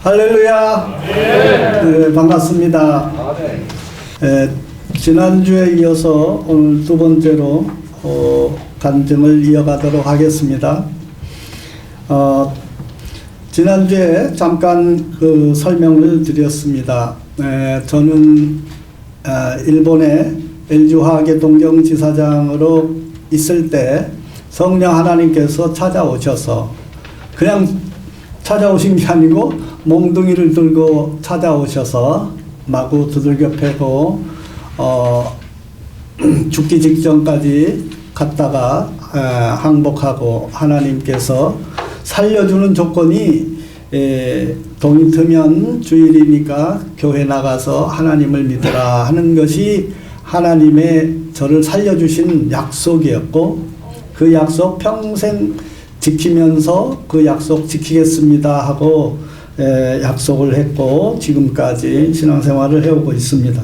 할렐루야. 네, 반갑습니다. 지난주에 이어서 오늘 두 번째로 간증을 이어가도록 하겠습니다. 지난주에 잠깐 그 설명을 드렸습니다. 저는 일본의 LG화학의 동경지사장으로 있을 때 성령 하나님께서 찾아오셔서, 그냥 찾아오신 게 아니고 몽둥이를 들고 찾아오셔서 마구 두들겨 패고 죽기 직전까지 갔다가 항복하고, 하나님께서 살려주는 조건이 돈이 들면 주일이니까 교회 나가서 하나님을 믿으라 하는 것이 하나님의 저를 살려주신 약속이었고, 그 약속 평생 지키면서 그 약속 지키겠습니다 하고 약속을 했고 지금까지 신앙생활을 해오고 있습니다.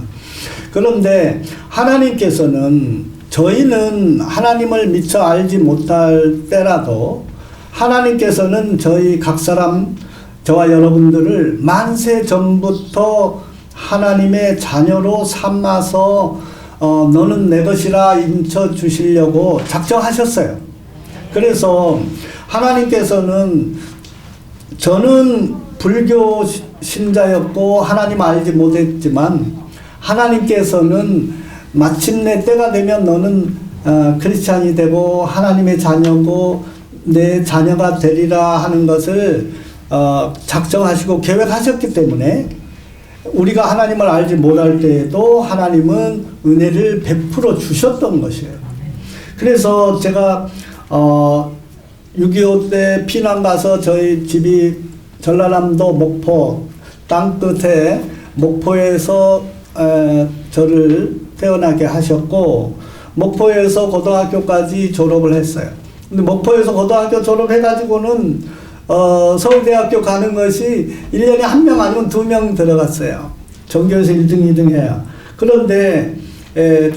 그런데 하나님께서는, 저희는 하나님을 미처 알지 못할 때라도 하나님께서는 저희 각 사람, 저와 여러분들을 만세 전부터 하나님의 자녀로 삼아서 너는 내 것이라 인쳐 주시려고 작정하셨어요. 그래서 하나님께서는, 저는 불교 신자였고 하나님 알지 못했지만 하나님께서는 마침내 때가 되면 너는 크리스찬이 되고 하나님의 자녀고 내 자녀가 되리라 하는 것을 작정하시고 계획하셨기 때문에 우리가 하나님을 알지 못할 때에도 하나님은 은혜를 베풀어 주셨던 것이에요. 그래서 제가 6.25 때 피난 가서 저희 집이 전라남도 목포 땅끝에 목포에서 저를 태어나게 하셨고, 목포에서 고등학교까지 졸업을 했어요. 근데 목포에서 고등학교 졸업해가지고는 서울대학교 가는 것이 1년에 1명 아니면 2명 들어갔어요. 전교에서 1등, 2등 해야. 그런데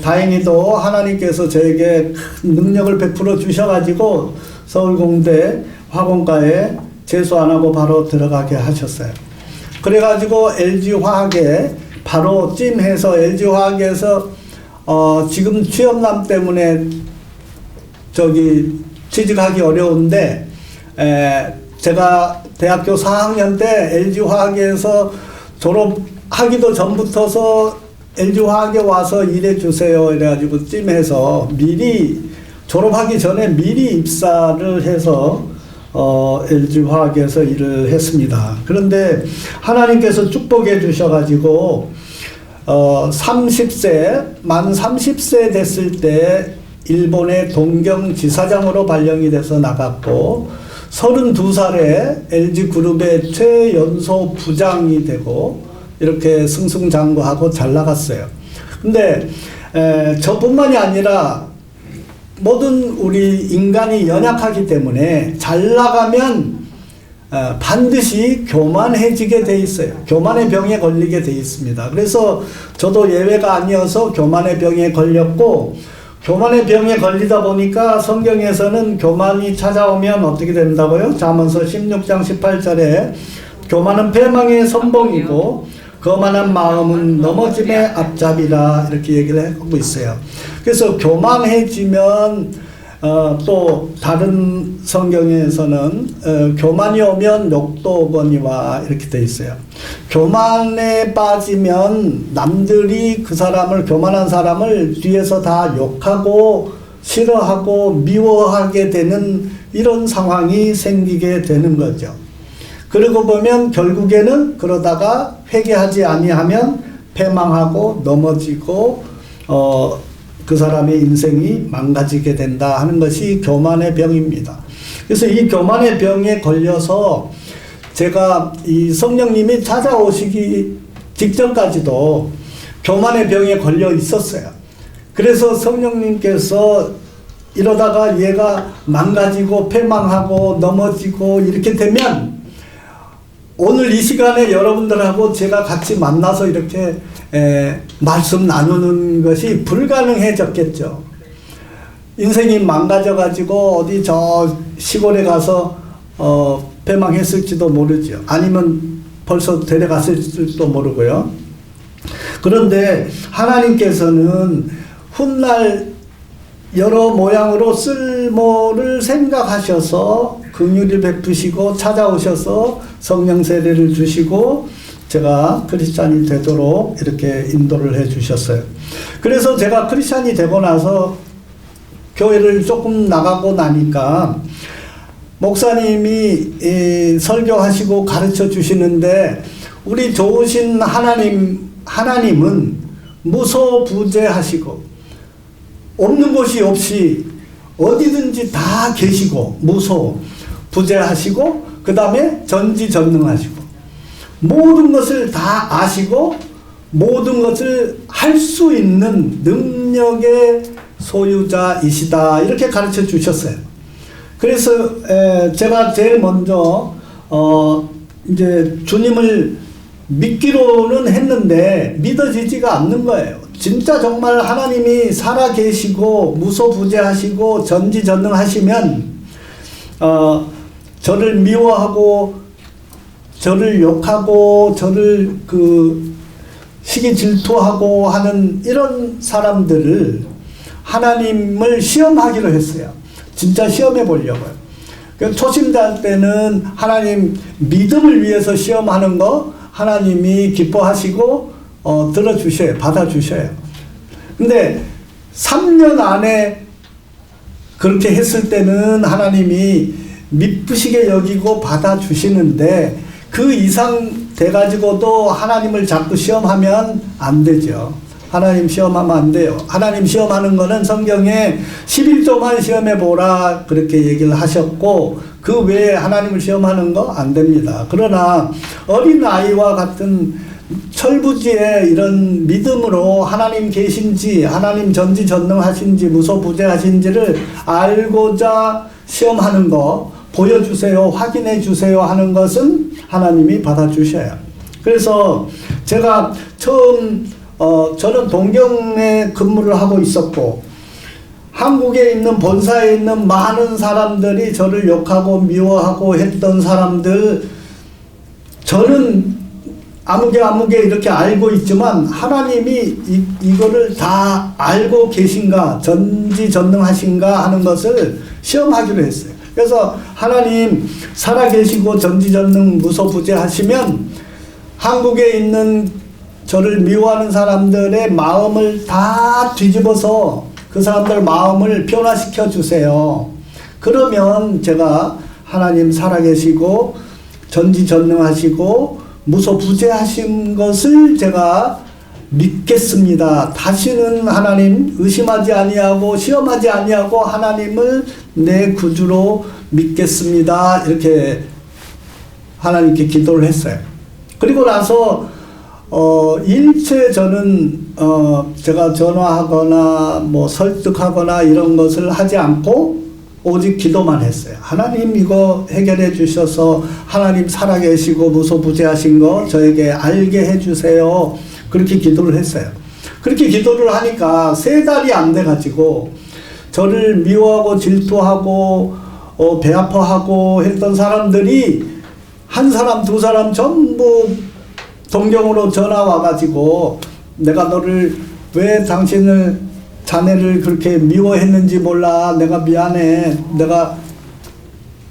다행히도 하나님께서 저에게 큰 능력을 베풀어 주셔가지고 서울공대 화공과에 재수 안 하고 바로 들어가게 하셨어요. 그래가지고 LG화학에 바로 찜해서, LG화학에서 지금 취업난 때문에 취직하기 어려운데, 제가 대학교 4학년 때 LG화학에서 졸업하기도 전부터서 LG화학에 와서 일해주세요 이래가지고 찜해서 미리, 졸업하기 전에 미리 입사를 해서 LG화학에서 일을 했습니다. 그런데 하나님께서 축복해 주셔가지고 만 30세 됐을 때 일본의 동경지사장으로 발령이 돼서 나갔고, 32살에 LG그룹의 최연소 부장이 되고 이렇게 승승장구하고 잘 나갔어요. 근데 저뿐만이 아니라 모든 우리 인간이 연약하기 때문에 잘 나가면 반드시 교만해지게 돼 있어요. 교만의 병에 걸리게 돼 있습니다. 그래서 저도 예외가 아니어서 교만의 병에 걸렸고, 교만의 병에 걸리다 보니까 성경에서는 교만이 찾아오면 어떻게 된다고요? 잠언서 16장 18절에 교만은 패망의 선봉이고 거만한 마음은 넘어짐의 앞잡이라 이렇게 얘기를 하고 있어요. 그래서 교만해지면 또 다른 성경에서는 교만이 오면 욕도 오거니와 이렇게 돼 있어요. 교만에 빠지면 남들이 그 사람을, 교만한 사람을 뒤에서 다 욕하고 싫어하고 미워하게 되는 이런 상황이 생기게 되는 거죠. 그러고 보면 결국에는 그러다가 회개하지 아니하면 패망하고 넘어지고 그 사람의 인생이 망가지게 된다 하는 것이 교만의 병입니다. 그래서 이 교만의 병에 걸려서 제가 이 성령님이 찾아오시기 직전까지도 교만의 병에 걸려 있었어요. 그래서 성령님께서 이러다가 얘가 망가지고 패망하고 넘어지고 이렇게 되면 오늘 이 시간에 여러분들하고 제가 같이 만나서 이렇게 말씀 나누는 것이 불가능해졌겠죠. 인생이 망가져가지고 어디 저 시골에 가서 패망했을지도 모르죠. 아니면 벌써 데려갔을지도 모르고요. 그런데 하나님께서는 훗날 여러 모양으로 쓸모를 생각하셔서 긍휼을 베푸시고 찾아오셔서 성령 세례를 주시고 제가 크리스찬이 되도록 이렇게 인도를 해 주셨어요. 그래서 제가 크리스찬이 되고 나서 교회를 조금 나가고 나니까 목사님이 설교하시고 가르쳐 주시는데 우리 좋으신 하나님은 무소부재하시고 없는 곳이 없이 어디든지 다 계시고 무소부재하시고 그 다음에 전지전능하시고 모든 것을 다 아시고 모든 것을 할 수 있는 능력의 소유자이시다 이렇게 가르쳐 주셨어요. 그래서 제가 제일 먼저 이제 주님을 믿기로는 했는데 믿어지지가 않는 거예요. 진짜 정말 하나님이 살아 계시고 무소부재하시고 전지전능하시면 저를 미워하고 저를 욕하고 저를 시기 질투하고 하는 이런 사람들을 하나님을 시험하기로 했어요. 진짜 시험해 보려고요. 초심자 때는 하나님 믿음을 위해서 시험하는 거 하나님이 기뻐하시고 들어주셔요. 받아주셔요. 근데 3년 안에 그렇게 했을 때는 하나님이 미쁘시게 여기고 받아주시는데 그 이상 돼가지고도 하나님을 자꾸 시험하면 안 되죠. 하나님 시험하면 안 돼요. 하나님 시험하는 거는 성경에 11조만 시험해보라 그렇게 얘기를 하셨고 그 외에 하나님을 시험하는 거 안 됩니다. 그러나 어린아이와 같은 철부지의 이런 믿음으로 하나님 계신지 하나님 전지전능하신지 무소부재하신지를 알고자 시험하는 거 보여주세요 확인해 주세요 하는 것은 하나님이 받아주셔요. 그래서 제가 처음 저는 동경에 근무를 하고 있었고 한국에 있는 본사에 있는 많은 사람들이 저를 욕하고 미워하고 했던 사람들 저는 아무개 이렇게 알고 있지만 하나님이 이거를 다 알고 계신가 전지전능하신가 하는 것을 시험하기로 했어요. 그래서 하나님 살아계시고 전지전능 무소부재하시면 한국에 있는 저를 미워하는 사람들의 마음을 다 뒤집어서 그 사람들 마음을 변화시켜 주세요. 그러면 제가 하나님 살아계시고 전지전능하시고 무소부재하신 것을 제가 믿겠습니다. 다시는 하나님 의심하지 아니하고 시험하지 아니하고 하나님을 내 구주로 믿겠습니다. 이렇게 하나님께 기도를 했어요. 그리고 나서 일체 저는 제가 전화하거나 뭐 설득하거나 이런 것을 하지 않고 오직 기도만 했어요. 하나님 이거 해결해 주셔서 하나님 살아계시고 무소부재하신 거 저에게 알게 해주세요. 그렇게 기도를 했어요. 그렇게 기도를 하니까 3달이 안 돼가지고 저를 미워하고 질투하고 배 아파하고 했던 사람들이 한 사람 두 사람 전부 동경으로 전화 와가지고 내가 너를 왜 자네를 그렇게 미워했는지 몰라. 내가 미안해. 내가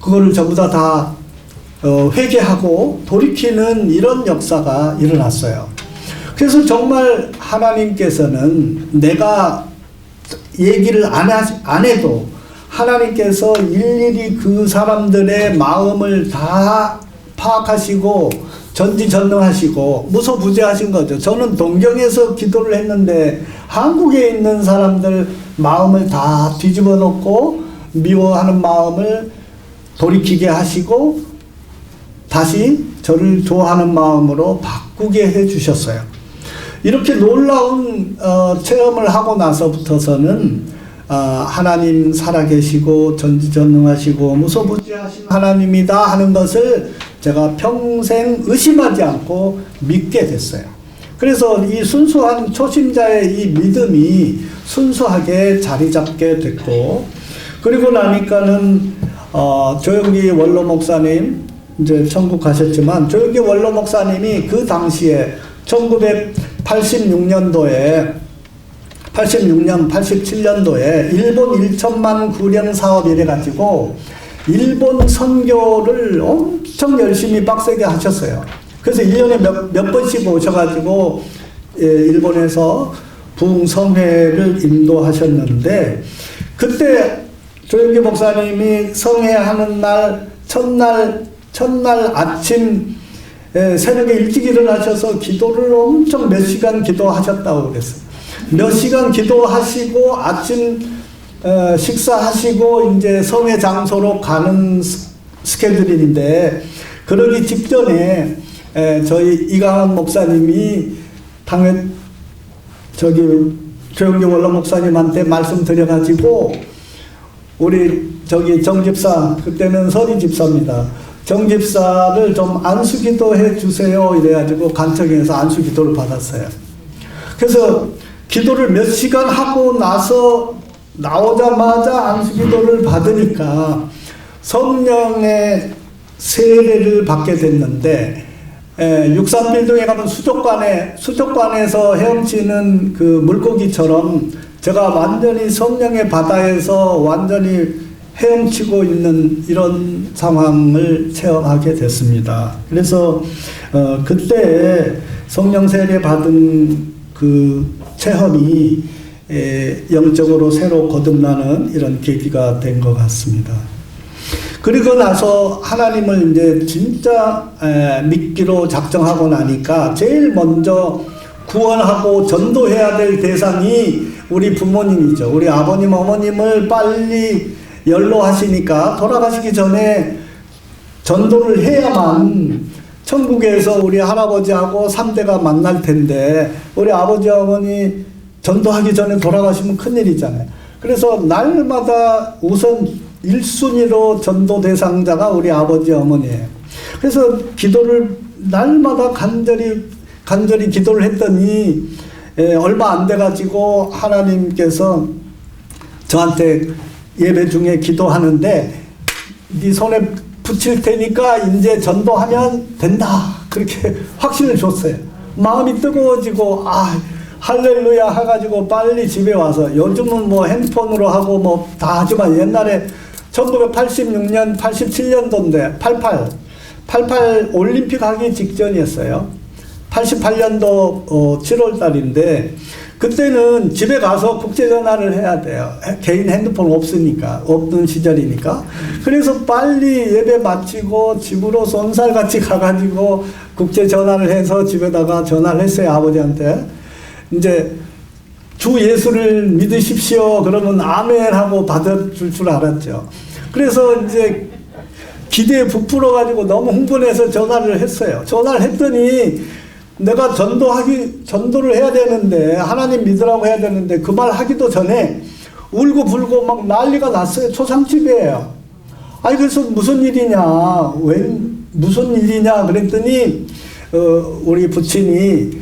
그거를 전부 다 회개하고 돌이키는 이런 역사가 일어났어요. 그래서 정말 하나님께서는 내가 얘기를 안 해도 하나님께서 일일이 그 사람들의 마음을 다 파악하시고 전지전능하시고 무소부재하신 거죠. 저는 동경에서 기도를 했는데 한국에 있는 사람들 마음을 다 뒤집어 놓고 미워하는 마음을 돌이키게 하시고 다시 저를 좋아하는 마음으로 바꾸게 해 주셨어요. 이렇게 놀라운 체험을 하고 나서부터서는 하나님 살아계시고 전지전능하시고 무소부재하신 하나님이다 하는 것을 제가 평생 의심하지 않고 믿게 됐어요. 그래서 이 순수한 초심자의 이 믿음이 순수하게 자리 잡게 됐고, 그리고 나니까는 조영기 원로 목사님 이제 천국 가셨지만 조영기 원로 목사님이 그 당시에 1986년도에 86년, 87년도에 일본 1천만 구령 사업 이래 가지고 일본 선교를 엄청 열심히 빡세게 하셨어요. 그래서 1년에 몇 번씩 오셔가지고 일본에서 부흥성회를 인도하셨는데, 그때 조영기 목사님이 성회하는 날 첫날 아침 새벽에 일찍 일어나셔서 기도를 엄청 몇 시간 기도하셨다고 그랬어요. 몇 시간 기도하시고 아침 식사하시고 이제 성회 장소로 가는 스케줄인데, 그러기 직전에 저희 이강원 목사님이 조영기 원로 목사님한테 말씀드려가지고 우리 정집사, 그때는 서리 집사입니다. 정집사를 좀 안수기도 해주세요 이래가지고 간청에서 안수기도를 받았어요. 그래서 기도를 몇 시간 하고 나서 나오자마자 안수기도를 받으니까 성령의 세례를 받게 됐는데, 63빌딩에 가면 수족관에서 헤엄치는 그 물고기처럼 제가 완전히 성령의 바다에서 완전히 헤엄치고 있는 이런 상황을 체험하게 됐습니다. 그래서 그때 성령 세례 받은 그 체험이 영적으로 새로 거듭나는 이런 계기가 된 것 같습니다. 그리고 나서 하나님을 이제 진짜 믿기로 작정하고 나니까 제일 먼저 구원하고 전도해야 될 대상이 우리 부모님이죠. 우리 아버님, 어머님을 빨리 연로하시니까 돌아가시기 전에 전도를 해야만 천국에서 우리 할아버지하고 3대가 만날 텐데, 우리 아버지, 어머니 전도하기 전에 돌아가시면 큰일이잖아요. 그래서 날마다 우선 1순위로 전도 대상자가 우리 아버지, 어머니예요. 그래서 기도를 날마다 간절히 기도를 했더니 얼마 안 돼가지고 하나님께서 저한테 예배 중에 기도하는데 네 손에 붙일 테니까 이제 전도하면 된다, 그렇게 확신을 줬어요. 마음이 뜨거워지고 할렐루야 해가지고 빨리 집에 와서, 요즘은 뭐 핸드폰으로 하고 뭐 다 하지만 옛날에 1986년 87년도인데 88 올림픽 하기 직전이었어요. 88년도 7월 달인데 그때는 집에 가서 국제전화를 해야 돼요. 개인 핸드폰 없는 시절이니까. 그래서 빨리 예배 마치고 집으로 쏜살같이 가가지고 국제전화를 해서 집에다가 전화를 했어요, 아버지한테. 이제 주 예수를 믿으십시오 그러면 아멘 하고 받아줄 줄 알았죠. 그래서 이제 기대에 부풀어가지고 너무 흥분해서 전화를 했어요. 전화를 했더니 내가 전도를 해야 되는데, 하나님 믿으라고 해야 되는데 그 말 하기도 전에 울고 불고 막 난리가 났어요. 초상집이에요. 그래서 무슨 일이냐 그랬더니 우리 부친이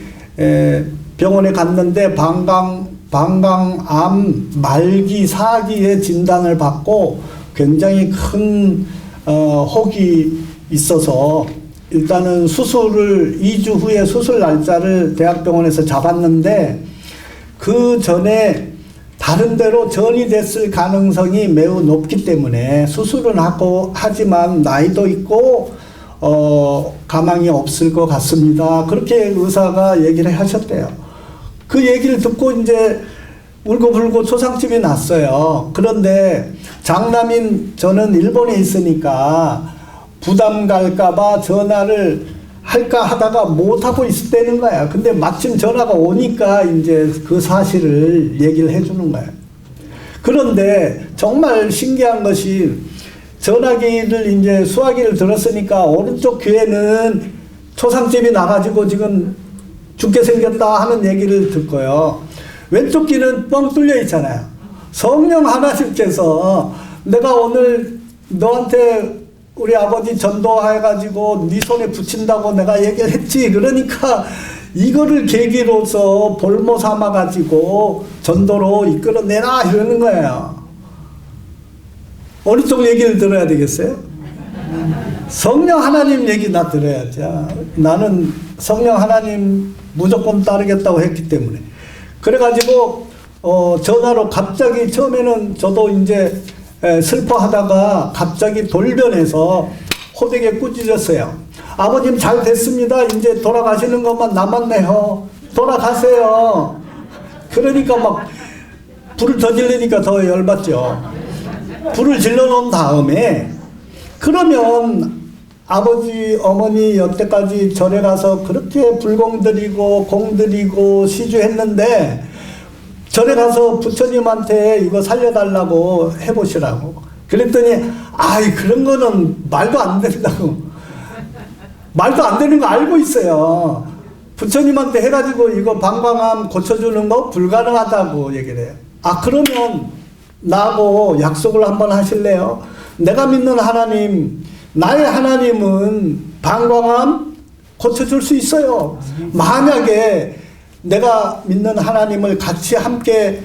병원에 갔는데 방광암 말기 4기의 진단을 받고 굉장히 큰 혹이 있어서 일단은 수술을 2주 후에 수술 날짜를 대학병원에서 잡았는데, 그 전에 다른 데로 전이 됐을 가능성이 매우 높기 때문에 수술은 하지만 나이도 있고 가망이 없을 것 같습니다, 그렇게 의사가 얘기를 하셨대요. 그 얘기를 듣고 이제 울고불고 초상집이 났어요. 그런데 장남인 저는 일본에 있으니까 부담 갈까봐 전화를 할까 하다가 못하고 있을 때는 거야. 근데 마침 전화가 오니까 이제 그 사실을 얘기를 해주는 거야. 그런데 정말 신기한 것이, 전화기를 이제 수화기를 들었으니까 오른쪽 귀에는 초상집이 나가지고 지금 죽게 생겼다 하는 얘기를 듣고요. 왼쪽 귀는 뻥 뚫려 있잖아요. 성령 하나님께서 내가 오늘 너한테 우리 아버지 전도해가지고 네 손에 붙인다고 내가 얘기를 했지. 그러니까 이거를 계기로서 볼모 삼아가지고 전도로 이끌어내라 이러는 거예요. 어느 쪽 얘기를 들어야 되겠어요? 성령 하나님 얘기나 들어야죠. 나는 성령 하나님 무조건 따르겠다고 했기 때문에. 그래가지고 전화로 갑자기 처음에는 저도 이제 슬퍼하다가 갑자기 돌변해서 호되게 꾸짖었어요. 아버님 잘 됐습니다. 이제 돌아가시는 것만 남았네요. 돌아가세요. 그러니까 막 불을 더 질르니까 더 열받죠. 불을 질러놓은 다음에 그러면 아버지 어머니 여태까지 절에 가서 그렇게 불공 드리고 공 드리고 시주했는데 절에 가서 부처님한테 이거 살려달라고 해보시라고 그랬더니 아이 그런 거는 말도 안 된다고. 말도 안 되는 거 알고 있어요. 부처님한테 해가지고 이거 방광암 고쳐주는 거 불가능하다고 얘기를 해요. 아 그러면 나하고 약속을 한번 하실래요? 내가 믿는 하나님, 나의 하나님은 방광암 고쳐줄 수 있어요. 만약에 내가 믿는 하나님을 같이 함께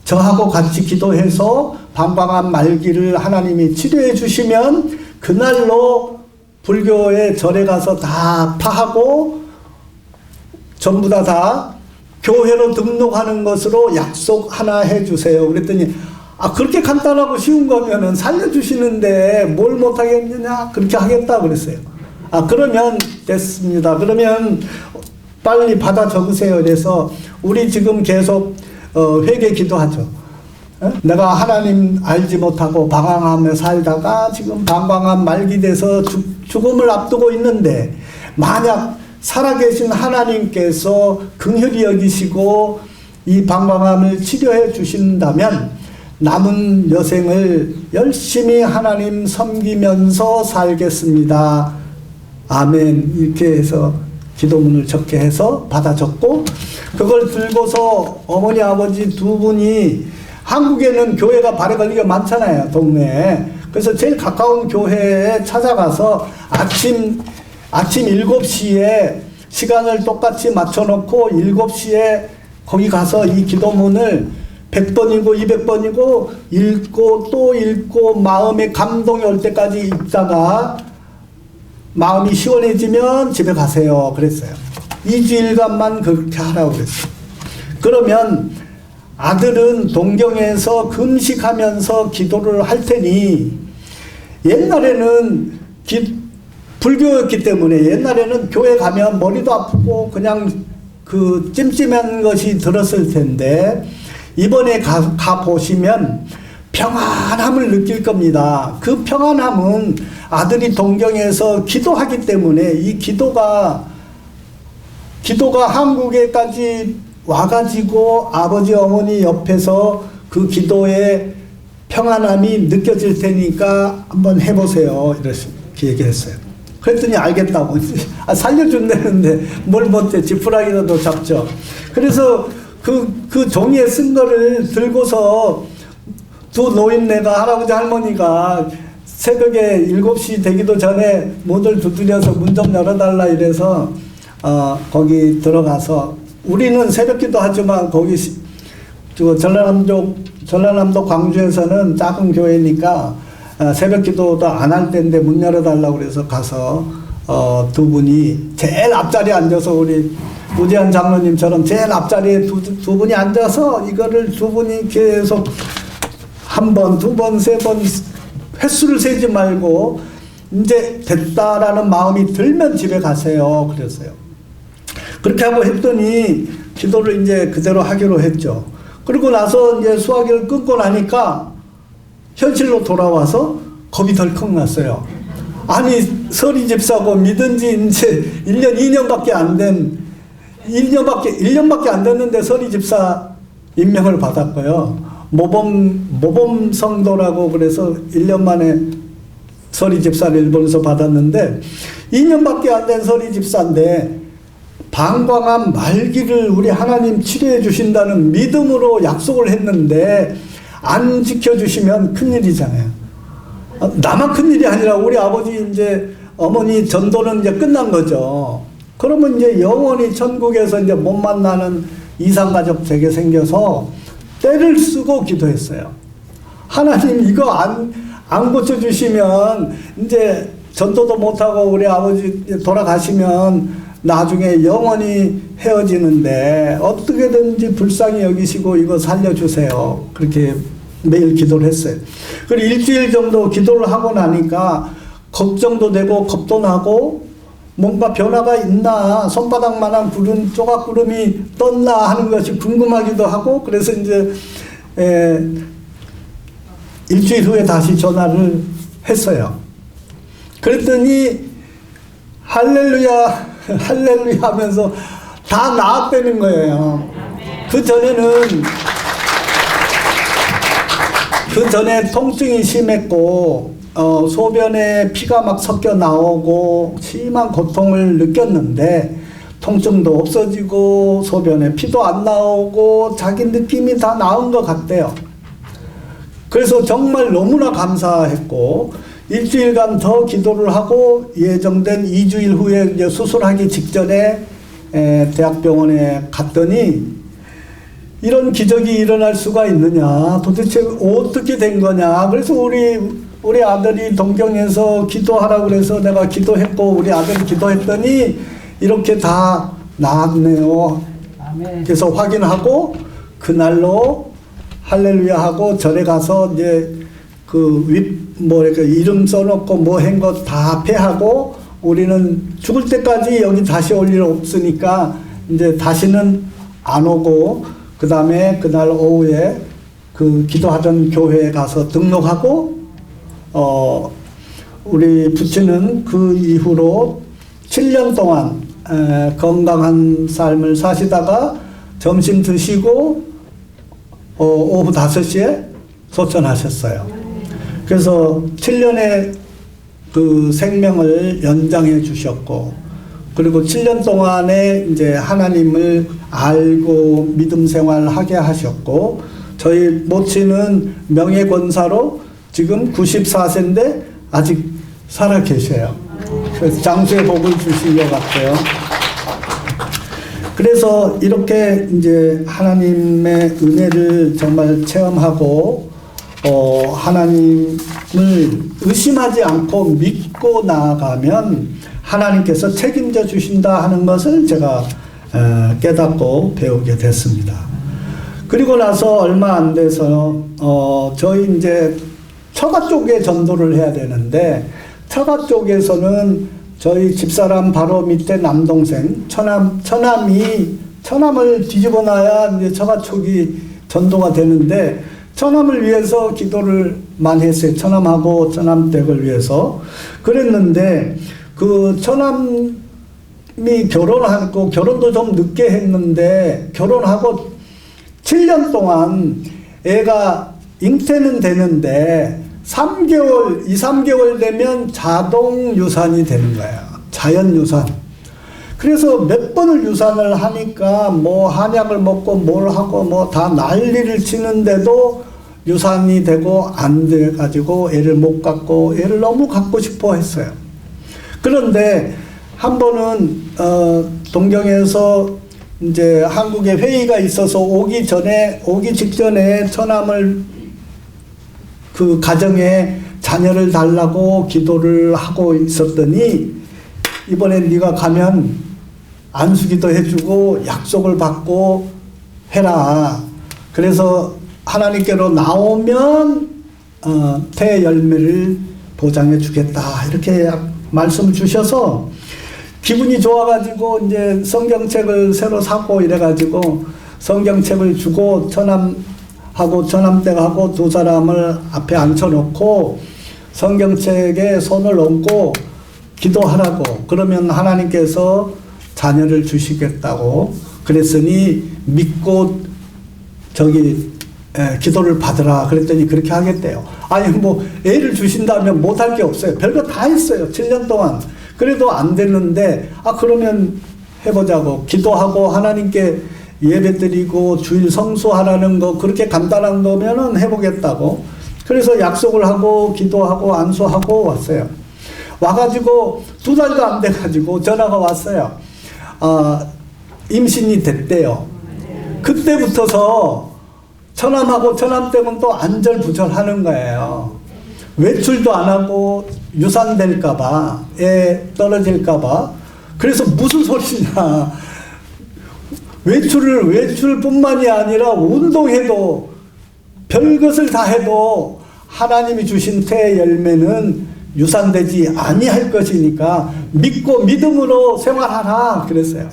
저하고 같이 기도해서 방광암 말기를 하나님이 치료해 주시면 그날로 불교의 절에 가서 다 파하고 전부 다 교회로 등록하는 것으로 약속 하나 해주세요. 그랬더니 아 그렇게 간단하고 쉬운 거면은 살려주시는데 뭘 못하겠느냐 그렇게 하겠다 그랬어요. 아 그러면 됐습니다. 그러면 빨리 받아 적으세요. 그래서 우리 지금 계속 회개 기도하죠. 내가 하나님 알지 못하고 방황하며 살다가 지금 방황함 말기 돼서 죽음을 앞두고 있는데 만약 살아계신 하나님께서 긍휼히 여기시고 이 방황함을 치료해 주신다면 남은 여생을 열심히 하나님 섬기면서 살겠습니다. 아멘. 이렇게 해서 기도문을 적게 해서 받아 적고 그걸 들고서 어머니 아버지 두 분이 한국에는 교회가 발에 걸리게 많잖아요. 동네에. 그래서 제일 가까운 교회에 찾아가서 아침 7시에 시간을 똑같이 맞춰놓고 7시에 거기 가서 이 기도문을 100번이고 200번이고 읽고 또 읽고 마음에 감동이 올 때까지 읽다가 마음이 시원해지면 집에 가세요. 그랬어요. 2주일간만 그렇게 하라고 그랬어요. 그러면 아들은 동경에서 금식하면서 기도를 할 테니 옛날에는 불교였기 때문에 옛날에는 교회 가면 머리도 아프고 그냥 그 찜찜한 것이 들었을 텐데 이번에 가 보시면 평안함을 느낄 겁니다. 그 평안함은 아들이 동경에서 기도하기 때문에 이 기도가 한국에까지 와가지고 아버지 어머니 옆에서 그 기도의 평안함이 느껴질 테니까 한번 해보세요. 이렇게 얘기했어요. 그랬더니 알겠다고. 살려준다는데 뭘 못해. 지푸라기라도 잡죠. 그래서 그 종이에 쓴 거를 들고서 두 노인네가 할아버지 할머니가 새벽에 7시 되기도 전에 문을 두드려서 문 좀 열어달라 이래서 거기 들어가서 우리는 새벽기도 하지만 거기 전라남도 광주에서는 작은 교회니까 새벽기도도 안 할 때인데 문 열어달라고 그래서 가서 두 분이 제일 앞자리에 앉아서 우리 우재한 장로님처럼 제일 앞자리에 두 분이 앉아서 이거를 두 분이 계속 한 번, 두 번, 세 번 횟수를 세지 말고 이제 됐다라는 마음이 들면 집에 가세요. 그랬어요. 그렇게 하고 했더니 기도를 이제 그대로 하기로 했죠. 그리고 나서 이제 수화기를 끊고 나니까 현실로 돌아와서 겁이 덜컥 났어요. 아니 서리 집사고 믿은 지 이제 1년, 2년밖에 안 된 1년밖에 안 됐는데 서리 집사 임명을 받았고요. 모범 성도라고 그래서 1년 만에 서리 집사를 일본에서 받았는데 2년밖에 안 된 서리 집사인데 방광암 말기를 우리 하나님 치료해 주신다는 믿음으로 약속을 했는데 안 지켜주시면 큰일이잖아요. 나만 큰일이 아니라 우리 아버지 이제 어머니 전도는 이제 끝난 거죠. 그러면 이제 영원히 천국에서 이제 못 만나는 이상가족 되게 생겨서 때를 쓰고 기도했어요. 하나님 이거 안 고쳐주시면 이제 전도도 못하고 우리 아버지 돌아가시면 나중에 영원히 헤어지는데 어떻게든지 불쌍히 여기시고 이거 살려주세요. 그렇게 매일 기도를 했어요. 그리고 일주일 정도 기도를 하고 나니까 걱정도 되고 겁도 나고 뭔가 변화가 있나, 손바닥만한 구름, 조각구름이 떴나 하는 것이 궁금하기도 하고, 그래서 이제 일주일 후에 다시 전화를 했어요. 그랬더니 할렐루야 할렐루야 하면서 다 나았다는 거예요. 그 전에 통증이 심했고 소변에 피가 막 섞여 나오고 심한 고통을 느꼈는데 통증도 없어지고 소변에 피도 안 나오고 자기 느낌이 다 나은 것 같대요. 그래서 정말 너무나 감사했고 일주일간 더 기도를 하고 예정된 2주일 후에 이제 수술하기 직전에 대학병원에 갔더니 이런 기적이 일어날 수가 있느냐, 도대체 어떻게 된 거냐. 그래서 우리 아들이 동경에서 기도하라고 그래서 내가 기도했고 우리 아들이 기도했더니 이렇게 다 나았네요. 그래서 확인하고 그날로 할렐루야 하고 절에 가서 이제 이름 써놓고 뭐 한 거 다 폐하고 우리는 죽을 때까지 여기 다시 올 일 없으니까 이제 다시는 안 오고 그 다음에 그날 오후에 그 기도하던 교회에 가서 등록하고 우리 부친은 그 이후로 7년 동안 건강한 삶을 사시다가 점심 드시고 오후 5시에 소천하셨어요. 그래서 7년의 그 생명을 연장해 주셨고, 그리고 7년 동안에 이제 하나님을 알고 믿음 생활하게 하셨고, 저희 모친은 명예권사로 지금 94세인데 아직 살아 계셔요. 그래서 장수의 복을 주신 것 같아요. 그래서 이렇게 이제 하나님의 은혜를 정말 체험하고 하나님을 의심하지 않고 믿고 나아가면 하나님께서 책임져 주신다 하는 것을 제가 깨닫고 배우게 됐습니다. 그리고 나서 얼마 안 돼서 저희 이제 처가 쪽에 전도를 해야 되는데 처가 쪽에서는 저희 집사람 바로 밑에 남동생 처남을 뒤집어 놔야 이제 처가 쪽이 전도가 되는데 처남을 위해서 기도를 많이 했어요. 처남하고 처남댁을 위해서. 그랬는데 그 처남이 결혼하고 결혼도 좀 늦게 했는데 결혼하고 7년 동안 애가 잉태는 되는데 3개월 되면 자동 유산이 되는 거예요. 자연 유산. 그래서 몇 번을 유산을 하니까 뭐 한약을 먹고 뭘 하고 뭐 다 난리를 치는데도 유산이 되고 안 돼 가지고 애를 못 갖고 애를 너무 갖고 싶어 했어요. 그런데 한 번은 동경에서 이제 한국에 회의가 있어서 오기 직전에 처남을 그 가정에 자녀를 달라고 기도를 하고 있었더니 이번엔 네가 가면 안수기도 해주고 약속을 받고 해라. 그래서 하나님께로 나오면 태열매를 보장해 주겠다. 이렇게 말씀을 주셔서 기분이 좋아가지고 이제 성경책을 새로 사고 이래가지고 성경책을 주고 처남하고 처남댁하고 두 사람을 앞에 앉혀놓고 성경책에 손을 얹고 기도하라고. 그러면 하나님께서 자녀를 주시겠다고 그랬으니 믿고 기도를 받으라 그랬더니 그렇게 하겠대요. 아니 뭐 애를 주신다면 못할 게 없어요. 별거 다 했어요. 7년 동안. 그래도 안 됐는데 그러면 해보자고. 기도하고 하나님께 예배 드리고 주일 성수하라는 거 그렇게 간단한 거면은 해보겠다고. 그래서 약속을 하고 기도하고 안수하고 왔어요. 와가지고 2달도 안 돼가지고 전화가 왔어요. 임신이 됐대요. 그때부터서 처남하고 처남댁은 또 안절부절하는 거예요. 외출도 안 하고 유산될까봐, 애 떨어질까봐. 그래서 무슨 소리냐. 외출뿐만이 아니라 운동해도 별것을 다 해도 하나님이 주신 태 열매는 유산되지 아니할 것이니까 믿고 믿음으로 생활하라 그랬어요.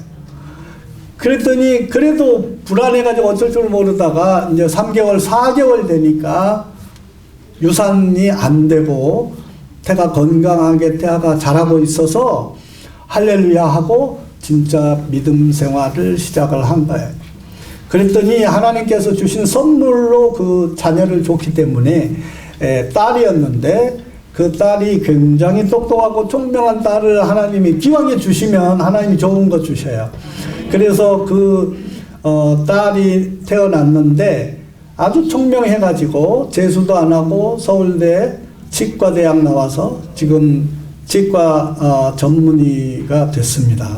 그랬더니 그래도 불안해가지고 어쩔 줄 모르다가 이제 3개월, 4개월 되니까 유산이 안 되고 태가 건강하게 태아가 자라고 있어서 할렐루야 하고 진짜 믿음 생활을 시작을 한 거예요. 그랬더니 하나님께서 주신 선물로 그 자녀를 줬기 때문에 딸이었는데 그 딸이 굉장히 똑똑하고 총명한 딸을 하나님이 기왕에 주시면 하나님이 좋은 거 주셔요. 그래서 그 딸이 태어났는데 아주 총명해가지고 재수도 안 하고 서울대 치과대학 나와서 지금 치과 전문의가 됐습니다.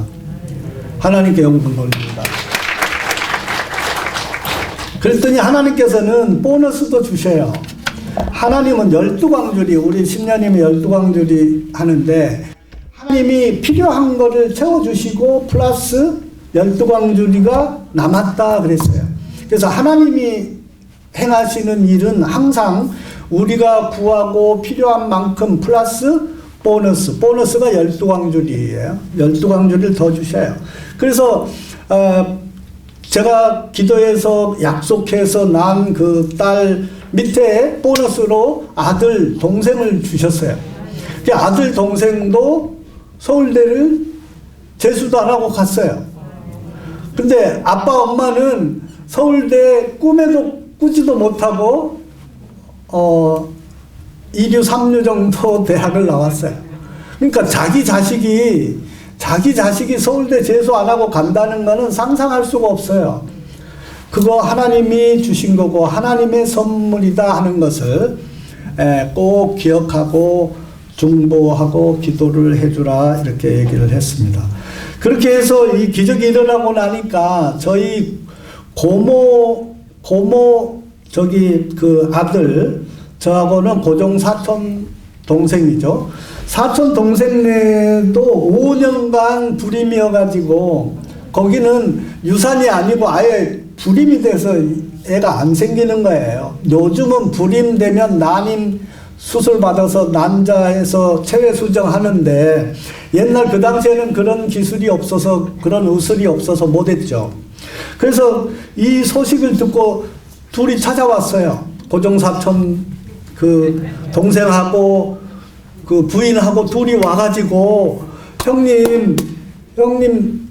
하나님께 영광 돌립니다. 그랬더니 하나님께서는 보너스도 주셔요. 하나님은 12광주리, 우리 10년이면 12광주리 하는데 하나님이 필요한 거를 채워주시고 플러스 12광주리가 남았다 그랬어요. 그래서 하나님이 행하시는 일은 항상 우리가 구하고 필요한 만큼 플러스 보너스가 12광주리예요. 12광주리를 더 주셔요. 그래서 제가 기도해서 약속해서 난 그 딸 밑에 보너스로 아들 동생을 주셨어요. 그 아들 동생도 서울대를 재수도 안 하고 갔어요. 근데 아빠 엄마는 서울대 꿈에도 꾸지도 못하고 2류 3류 정도 대학을 나왔어요. 그러니까 자기 자식이 서울대 재수 안 하고 간다는 거는 상상할 수가 없어요. 그거 하나님이 주신 거고 하나님의 선물이다 하는 것을 꼭 기억하고 중보하고 기도를 해주라 이렇게 얘기를 했습니다. 그렇게 해서 이 기적이 일어나고 나니까 저희 고모 그 아들 저하고는 고종 사촌 동생이죠. 사촌 동생네도 5년간 불임이어가지고 거기는 유산이 아니고 아예 불임이 돼서 애가 안 생기는 거예요. 요즘은 불임되면 난임 수술 받아서 난자해서 체외 수정하는데 옛날 그 당시에는 그런 기술이 없어서 그런 의술이 없어서 못했죠. 그래서 이 소식을 듣고 둘이 찾아왔어요. 고종 사촌 그 동생하고 그 부인하고 둘이 와가지고 형님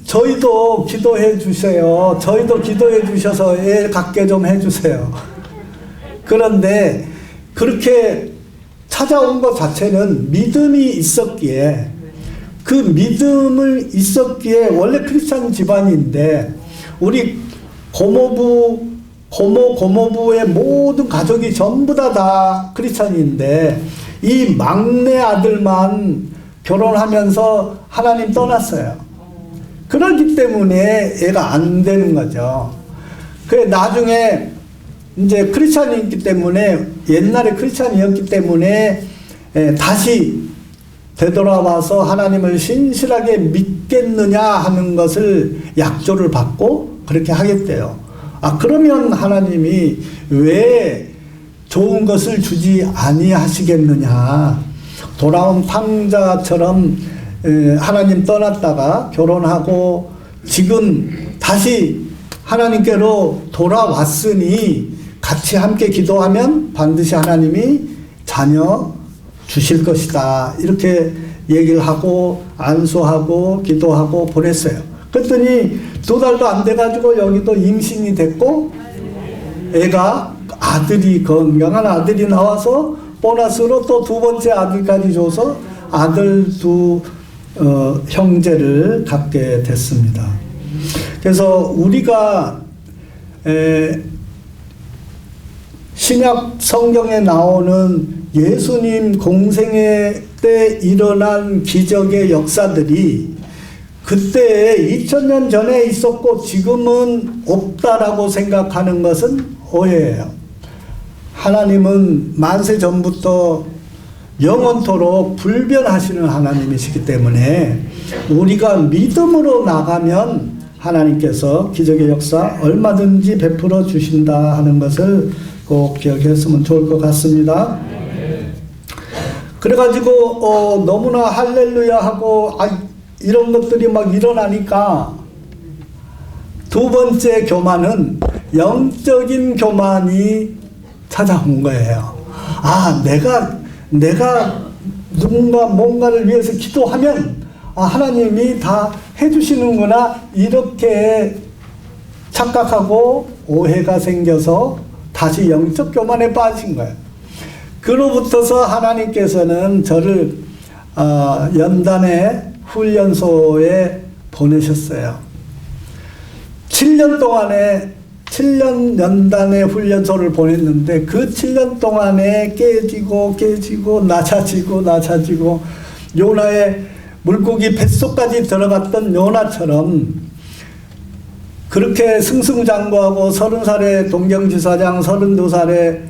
저희도 기도해 주세요. 저희도 기도해 주셔서 애 갖게 좀 해주세요. 그런데 그렇게 찾아온 것 자체는 믿음이 있었기에 그 믿음을 있었기에 원래 크리스찬 집안인데 우리 고모부의 모든 가족이 전부 다 크리스찬인데 이 막내 아들만 결혼하면서 하나님 떠났어요. 그렇기 때문에 애가 안 되는 거죠. 그래 나중에 이제 크리스찬이었기 때문에 옛날에 크리스찬이었기 때문에 다시 되돌아와서 하나님을 신실하게 믿겠느냐 하는 것을 약조를 받고 그렇게 하겠대요. 그러면 하나님이 왜 좋은 것을 주지 아니하시겠느냐. 돌아온 탕자처럼 하나님 떠났다가 결혼하고 지금 다시 하나님께로 돌아왔으니 같이 함께 기도하면 반드시 하나님이 자녀 주실 것이다. 이렇게 얘기를 하고 안수하고 기도하고 보냈어요. 그랬더니 2달도 안 돼가지고 여기도 임신이 됐고 애가 건강한 아들이 나와서 보너스로 또 2번째 아들까지 줘서 아들 2 형제를 갖게 됐습니다. 그래서 우리가 신약 성경에 나오는 예수님 공생애 때 일어난 기적의 역사들이 그때 2000년 전에 있었고 지금은 없다라고 생각하는 것은 오해예요. 하나님은 만세 전부터 영원토록 불변하시는 하나님이시기 때문에 우리가 믿음으로 나가면 하나님께서 기적의 역사 얼마든지 베풀어 주신다 하는 것을 꼭 기억했으면 좋을 것 같습니다. 그래가지고 너무나 할렐루야 하고 이런 것들이 막 일어나니까 두 번째 교만은 영적인 교만이 찾아온 거예요. 내가 누군가 뭔가를 위해서 기도하면 하나님이 다 해주시는구나 이렇게 착각하고 오해가 생겨서 다시 영적 교만에 빠진 거예요. 그로부터서 하나님께서는 저를 연단의 훈련소에 보내셨어요. 7년 동안에 7년 연단의 훈련소를 보냈는데 그 7년 동안에 깨지고 낮아지고 요나의 물고기 뱃속까지 들어갔던 요나처럼 그렇게 승승장구하고 30살에 동경지사장 32살에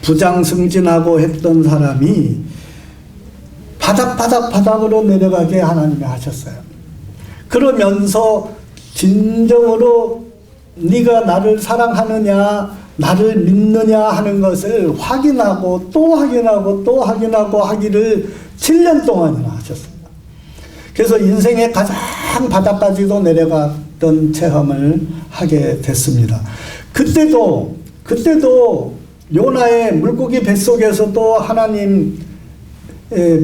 부장 승진하고 했던 사람이 바닥으로 내려가게 하나님이 하셨어요. 그러면서 진정으로 네가 나를 사랑하느냐 나를 믿느냐 하는 것을 확인하고 또 확인하고 하기를 7년 동안이나 하셨습니다. 그래서 인생의 가장 바닥까지도 내려갔던 체험을 하게 됐습니다. 그때도 요나의 물고기 뱃속에서도 하나님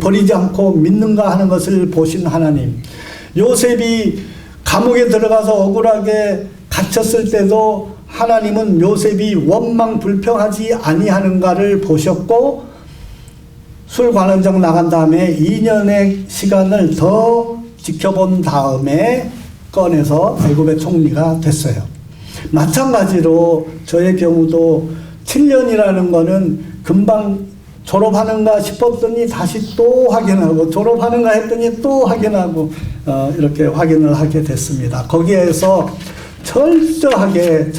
버리지 않고 믿는가 하는 것을 보신 하나님, 요셉이 감옥에 들어가서 억울하게 갇혔을 때도 하나님은 요셉이 원망 불평하지 아니하는가를 보셨고 술관원장 나간 다음에 2년의 시간을 더 지켜본 다음에 꺼내서 애굽의 총리가 됐어요. 마찬가지로 저의 경우도 7년이라는 거는 금방 졸업하는가 싶었더니 다시 또 확인하고 졸업하는가 했더니 또 확인하고 이렇게 확인을 하게 됐습니다. 거기에서 철저하게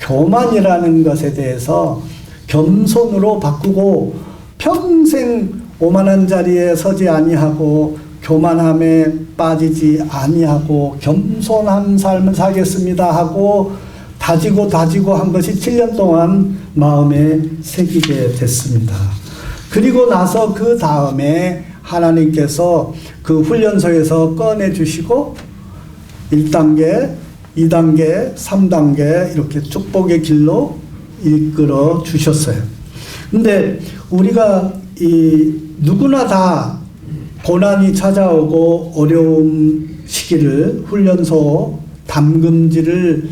교만이라는 것에 대해서 겸손으로 바꾸고 평생 오만한 자리에 서지 아니하고 교만함에 빠지지 아니하고 겸손한 삶을 살겠습니다 하고 다지고 한 것이 7년 동안 마음에 새기게 됐습니다. 그리고 나서 그 다음에 하나님께서 그 훈련소에서 꺼내주시고 1단계, 2단계, 3단계 이렇게 축복의 길로 이끌어 주셨어요. 근데 우리가 누구나 다 고난이 찾아오고 어려운 시기를 훈련소 담금질을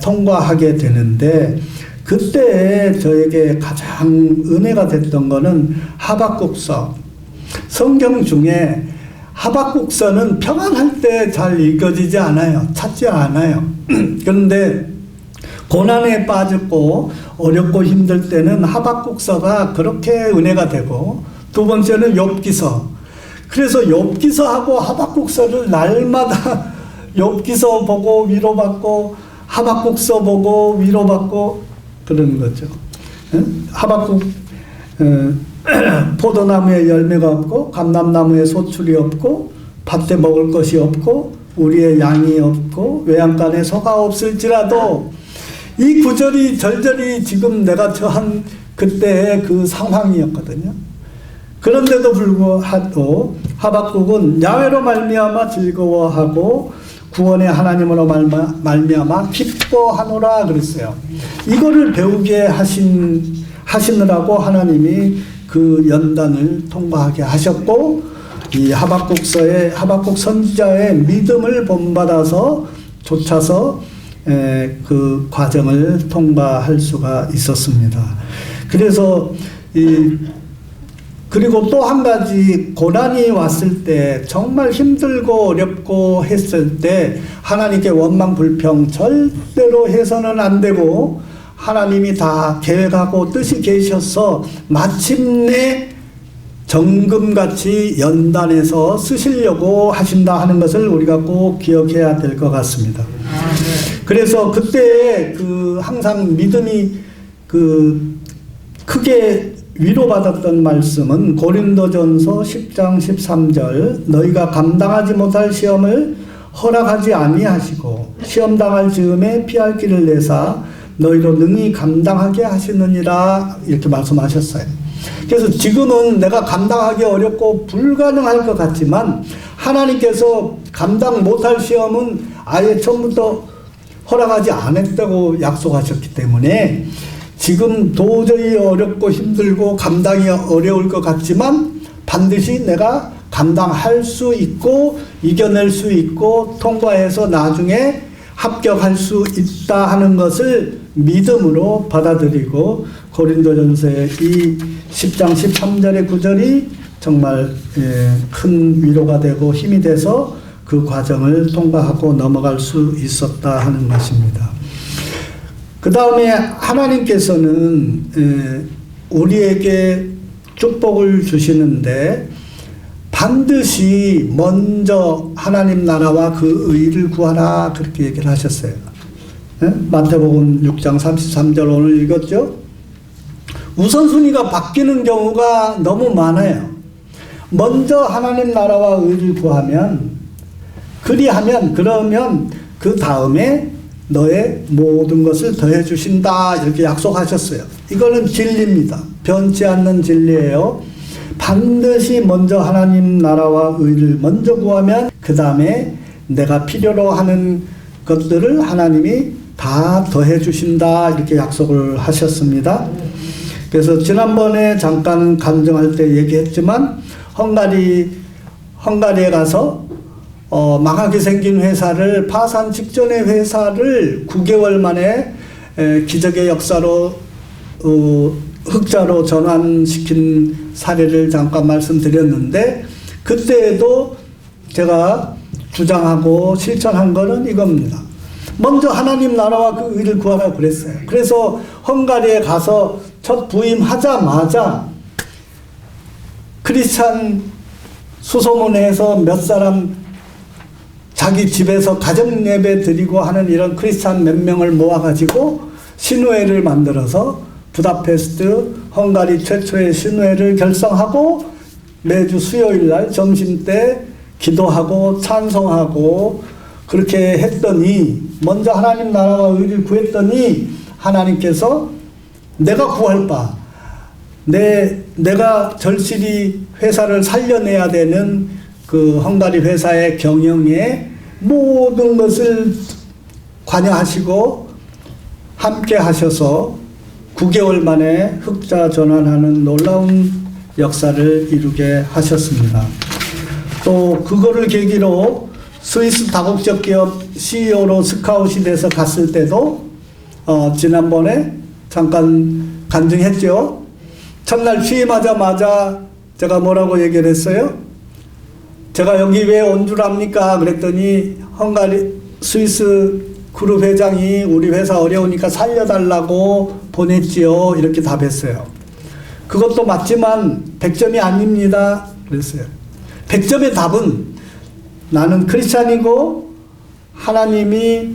통과하게 되는데 그때 저에게 가장 은혜가 됐던 거는 하박국서. 성경 중에 하박국서는 평안할 때 잘 읽어지지 않아요. 찾지 않아요. 그런데 고난에 빠졌고 어렵고 힘들 때는 하박국서가 그렇게 은혜가 되고 두 번째는 욥기서. 그래서 욥기서하고 하박국서를 날마다 욥기서 보고 위로받고 하박국서 보고 위로받고 그러는 거죠. 하박국 포도나무에 열매가 없고 감람나무에 소출이 없고 밭에 먹을 것이 없고 우리의 양이 없고 외양간에 소가 없을지라도 이 구절이 절절히 지금 내가 처한 그때의 그 상황이었거든요. 그런데도 불구하고 하박국은 야훼로 말미암아 즐거워하고 구원의 하나님으로 말미암아 기뻐하노라 그랬어요. 이거를 배우게 하시느라고 하나님이 그 연단을 통과하게 하셨고 이 하박국 선지자의 믿음을 본받아서 좇아서 그 과정을 통과할 수가 있었습니다. 그래서 그리고 또 한 가지 고난이 왔을 때 정말 힘들고 어렵고 했을 때 하나님께 원망 불평 절대로 해서는 안 되고 하나님이 다 계획하고 뜻이 계셔서 마침내 정금같이 연단해서 쓰시려고 하신다 하는 것을 우리가 꼭 기억해야 될 것 같습니다. 그래서 그때 항상 믿음이 크게 위로받았던 말씀은 고린도전서 10장 13절 너희가 감당하지 못할 시험을 허락하지 아니하시고 시험 당할 즈음에 피할 길을 내사 너희로 능히 감당하게 하시느니라 이렇게 말씀하셨어요. 그래서 지금은 내가 감당하기 어렵고 불가능할 것 같지만 하나님께서 감당 못할 시험은 아예 처음부터 허락하지 않았다고 약속하셨기 때문에 지금 도저히 어렵고 힘들고 감당이 어려울 것 같지만 반드시 내가 감당할 수 있고 이겨낼 수 있고 통과해서 나중에 합격할 수 있다 하는 것을 믿음으로 받아들이고 고린도전서의 이 10장 13절의 구절이 정말 큰 위로가 되고 힘이 돼서 그 과정을 통과하고 넘어갈 수 있었다 하는 것입니다. 그 다음에 하나님께서는 우리에게 축복을 주시는데 반드시 먼저 하나님 나라와 그 의를 구하라 그렇게 얘기를 하셨어요. 마태복음 6장 33절 오늘 읽었죠? 우선순위가 바뀌는 경우가 너무 많아요. 먼저 하나님 나라와 의를 구하면 그러면 그 다음에 너의 모든 것을 더해 주신다 이렇게 약속하셨어요. 이거는 진리입니다. 변치 않는 진리예요. 반드시 먼저 하나님 나라와 의를 먼저 구하면 그 다음에 내가 필요로 하는 것들을 하나님이 다 더해 주신다 이렇게 약속을 하셨습니다. 그래서 지난번에 잠깐 간증할 때 얘기했지만 헝가리에 가서 망하게 생긴 회사를 파산 직전의 회사를 9개월 만에 기적의 역사로 흑자로 전환시킨 사례를 잠깐 말씀드렸는데 그때에도 제가 주장하고 실천한 거는 이겁니다. 먼저 하나님 나라와 그 의를 구하라고 그랬어요. 그래서 헝가리에 가서 첫 부임하자마자 크리스찬 수소문회에서 몇 사람 자기 집에서 가정 예배 드리고 하는 이런 크리스찬 몇 명을 모아가지고 신우회를 만들어서 부다페스트 헝가리 최초의 신우회를 결성하고 매주 수요일 날 점심때 기도하고 찬송하고 그렇게 했더니 먼저 하나님 나라와 의를 구했더니 하나님께서 내가 구할 바 내가 절실히 회사를 살려내야 되는 그 헝가리 회사의 경영에 모든 것을 관여하시고 함께 하셔서 9개월 만에 흑자 전환하는 놀라운 역사를 이루게 하셨습니다. 또 그거를 계기로 스위스 다국적 기업 CEO로 스카웃이 돼서 갔을 때도 지난번에 잠깐 간증했죠. 첫날 취임하자마자 제가 뭐라고 얘기를 했어요? 제가 여기 왜 온 줄 압니까? 그랬더니 스위스 그룹 회장이 우리 회사 어려우니까 살려달라고 보냈지요. 이렇게 답했어요. 그것도 맞지만 100점이 아닙니다. 그랬어요. 100점의 답은 나는 크리스찬이고 하나님이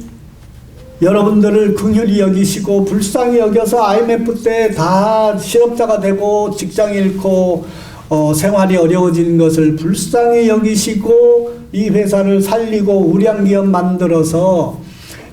여러분들을 긍휼히 여기시고 불쌍히 여겨서 IMF 때 다 실업자가 되고 직장 잃고 생활이 어려워지는 것을 불쌍히 여기시고 이 회사를 살리고 우량기업 만들어서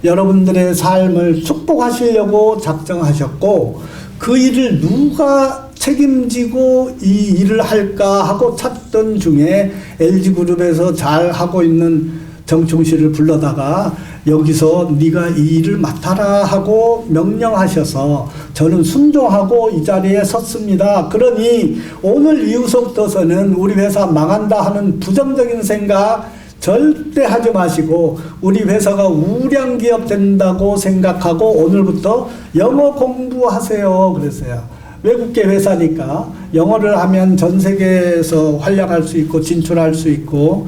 여러분들의 삶을 축복하시려고 작정하셨고 그 일을 누가 책임지고 이 일을 할까 하고 찾던 중에 LG그룹에서 잘 하고 있는 정충 씨를 불러다가 여기서 네가 이 일을 맡아라 하고 명령하셔서 저는 순종하고 이 자리에 섰습니다. 그러니 오늘 이후서부터서는 우리 회사 망한다 하는 부정적인 생각 절대 하지 마시고 우리 회사가 우량기업 된다고 생각하고 오늘부터 영어 공부하세요 그랬어요. 외국계 회사니까 영어를 하면 전 세계에서 활약할 수 있고 진출할 수 있고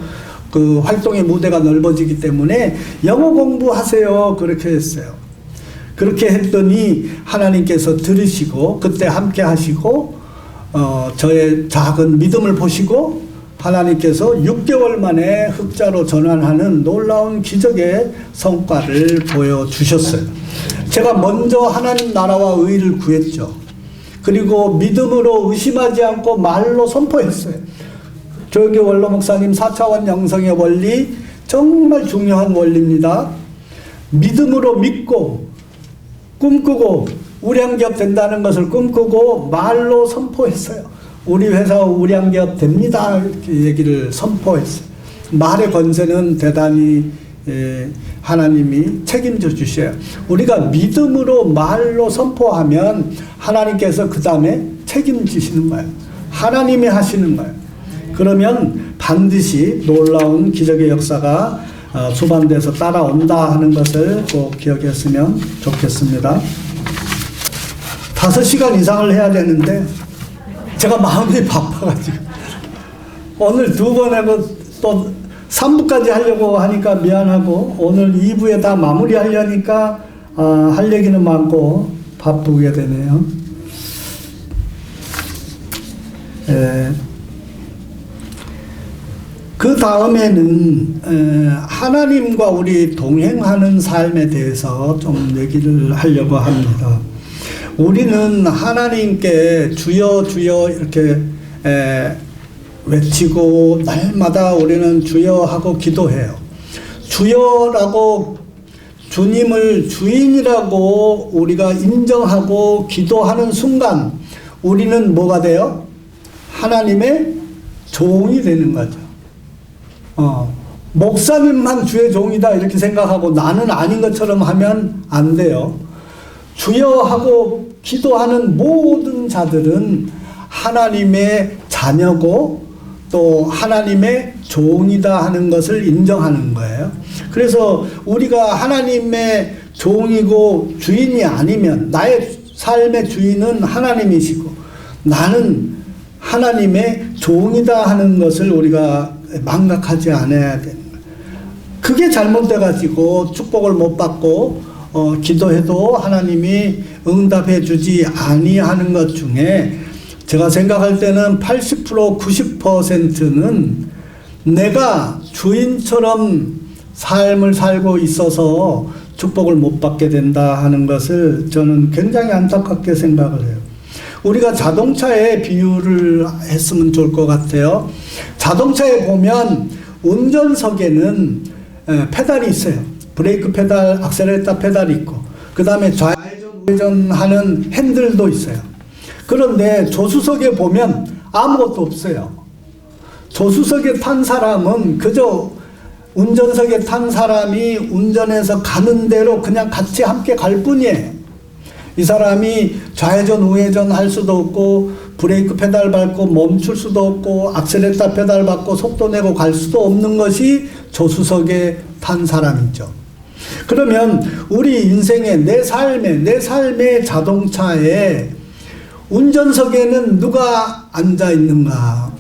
그 활동의 무대가 넓어지기 때문에 영어 공부하세요 그렇게 했어요. 그렇게 했더니 하나님께서 들으시고 그때 함께 하시고 저의 작은 믿음을 보시고 하나님께서 6개월 만에 흑자로 전환하는 놀라운 기적의 성과를 보여주셨어요. 제가 먼저 하나님 나라와 의를 구했죠. 그리고 믿음으로 의심하지 않고 말로 선포했어요. 조영기 원로 목사님 4차원 영성의 원리, 정말 중요한 원리입니다. 믿음으로 믿고 꿈꾸고 우량기업 된다는 것을 꿈꾸고 말로 선포했어요. 우리 회사 우량기업 됩니다. 이렇게 얘기를 선포했어요. 말의 권세는 대단히 하나님이 책임져 주셔요. 우리가 믿음으로 말로 선포하면 하나님께서 그 다음에 책임지시는 거예요. 하나님이 하시는 거예요. 그러면 반드시 놀라운 기적의 역사가 수반돼서 따라온다 하는 것을 꼭 기억했으면 좋겠습니다. 5시간 이상을 해야 되는데 제가 마음이 바빠가지고 오늘 2번 하고 또 3부까지 하려고 하니까 미안하고 오늘 2부에 다 마무리하려니까 할 얘기는 많고 바쁘게 되네요. 그 다음에는 하나님과 우리 동행하는 삶에 대해서 좀 얘기를 하려고 합니다. 우리는 하나님께 주여 주여 이렇게 외치고 날마다 우리는 주여 하고 기도해요. 주여라고 주님을 주인이라고 우리가 인정하고 기도하는 순간 우리는 뭐가 돼요? 하나님의 종이 되는 거죠. 목사님만 주의 종이다 이렇게 생각하고 나는 아닌 것처럼 하면 안 돼요. 주여 하고 기도하는 모든 자들은 하나님의 자녀고 또 하나님의 종이다 하는 것을 인정하는 거예요. 그래서 우리가 하나님의 종이고 주인이 아니면 나의 삶의 주인은 하나님이시고 나는 하나님의 종이다 하는 것을 우리가 망각하지 않아야 되는 거예요. 그게 잘못돼가지고 축복을 못 받고 기도해도 하나님이 응답해 주지 아니하는 것 중에 제가 생각할 때는 80% 90%는 내가 주인처럼 삶을 살고 있어서 축복을 못 받게 된다 하는 것을 저는 굉장히 안타깝게 생각을 해요. 우리가 자동차에 비유를 했으면 좋을 것 같아요. 자동차에 보면 운전석에는 페달이 있어요. 브레이크 페달, 악셀레이터 페달이 있고 그 다음에 좌회전, 우회전 하는 핸들도 있어요. 그런데 조수석에 보면 아무것도 없어요. 조수석에 탄 사람은 그저 운전석에 탄 사람이 운전해서 가는 대로 그냥 같이 함께 갈 뿐이에요. 이 사람이 좌회전 우회전 할 수도 없고 브레이크 페달 밟고 멈출 수도 없고 악셀레이터 페달 밟고 속도 내고 갈 수도 없는 것이 조수석에 탄 사람이죠. 그러면 우리 인생의 내 삶의 자동차에 운전석에는 누가 앉아 있는가,